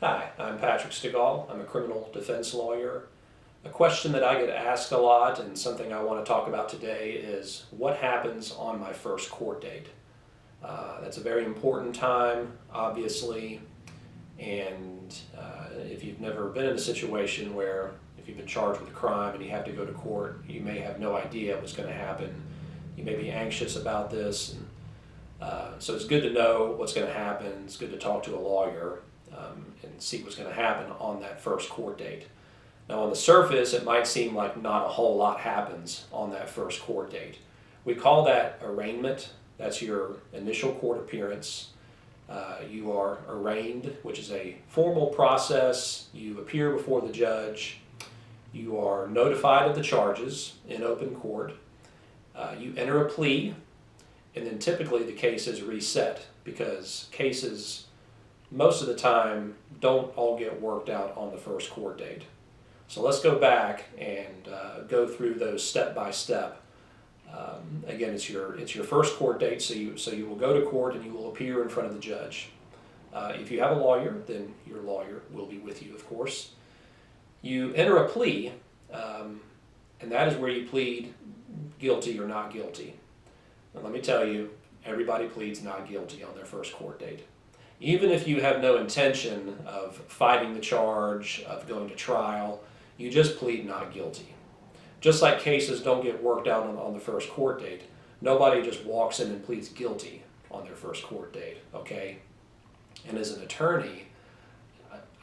Hi, I'm Patrick Stegall. I'm a criminal defense lawyer. A question that I get asked a lot and something I want to talk about today is what happens on my first court date? That's a very important time, obviously, and if you've never been in a situation where if you've been charged with a crime and you have to go to court, you may have no idea what's going to happen. You may be anxious about this, and so it's good to know what's going to happen. It's good to talk to a lawyer and see what's going to happen on that first court date. Now, on the surface, it might seem like not a whole lot happens on that first court date. We call that arraignment. That's your initial court appearance. You are arraigned, which is a formal process. You appear before the judge. You are notified of the charges in open court. You enter a plea, and then typically the case is reset because cases most of the time don't all get worked out on the first court date. So let's go back and go through those step by step. Again, it's your first court date, so you will go to court and you will appear in front of the judge. If you have a lawyer, then your lawyer will be with you, of course. You enter a plea, and that is where you plead guilty or not guilty. And let me tell you, everybody pleads not guilty on their first court date. Even if you have no intention of fighting the charge, of going to trial, you just plead not guilty. Just like cases don't get worked out on the first court date, nobody just walks in and pleads guilty on their first court date, okay? And as an attorney,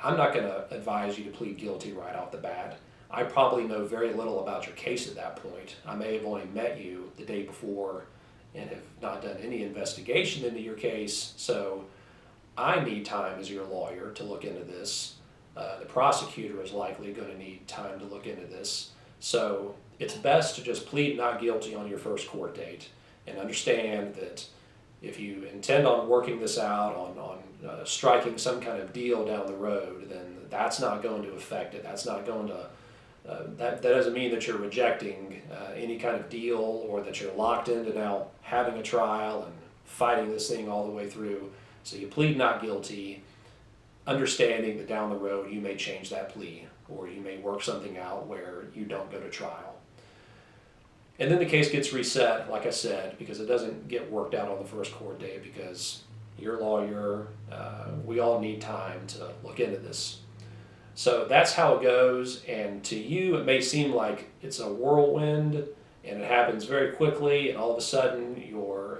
I'm not going to advise you to plead guilty right off the bat. I probably know very little about your case at that point. I may have only met you the day before and have not done any investigation into your case, so I need time as your lawyer to look into this. The prosecutor is likely going to need time to look into this. So it's best to just plead not guilty on your first court date and understand that if you intend on working this out, on striking some kind of deal down the road, then that's not going to affect it. That's not going to, that doesn't mean that you're rejecting any kind of deal or that you're locked into now having a trial and fighting this thing all the way through. So you plead not guilty, understanding that down the road you may change that plea or you may work something out where you don't go to trial. And then the case gets reset, like I said, because it doesn't get worked out on the first court date because your lawyer, we all need time to look into this. So that's how it goes, and to you it may seem like it's a whirlwind and it happens very quickly and all of a sudden you're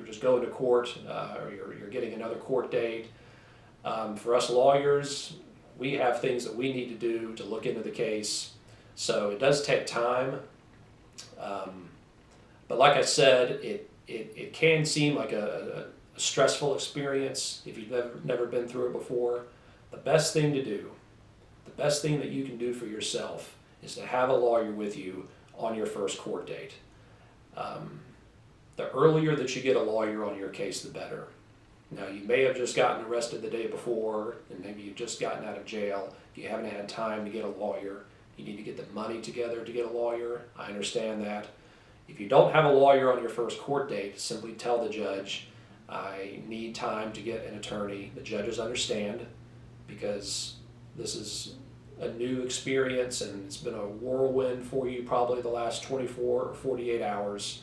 just going to court or you're getting another court date. For us lawyers, we have things that we need to do to look into the case, so it does take time. But like I said, it can seem like a stressful experience if you've never been through it before. The best thing to do, the best thing that you can do for yourself is to have a lawyer with you on your first court date. The earlier that you get a lawyer on your case, the better. Now, you may have just gotten arrested the day before, and maybe you've just gotten out of jail. If you haven't had time to get a lawyer, you need to get the money together to get a lawyer. I understand that. If you don't have a lawyer on your first court date, simply tell the judge, I need time to get an attorney. The judges understand because this is a new experience and it's been a whirlwind for you probably the last 24 or 48 hours.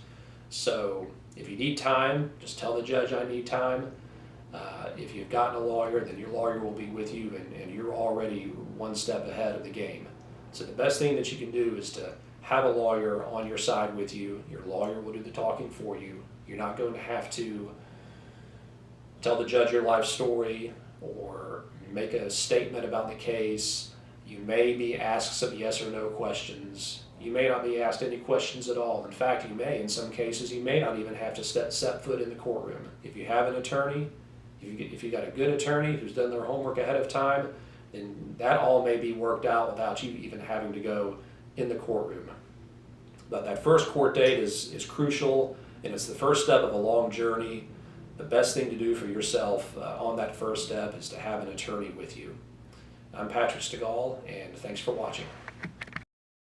So if you need time, just tell the judge I need time. If you've gotten a lawyer, then your lawyer will be with you and you're already one step ahead of the game. So the best thing that you can do is to have a lawyer on your side with you. Your lawyer will do the talking for you. You're not going to have to tell the judge your life story or make a statement about the case. You may be asked some yes or no questions. You may not be asked any questions at all. In fact, you may, in some cases, you may not even have to set foot in the courtroom. If you have an attorney, if you got a good attorney who's done their homework ahead of time, then that all may be worked out without you even having to go in the courtroom. But that first court date is crucial, and it's the first step of a long journey. The best thing to do for yourself on that first step is to have an attorney with you. I'm Patrick Stegall, and thanks for watching.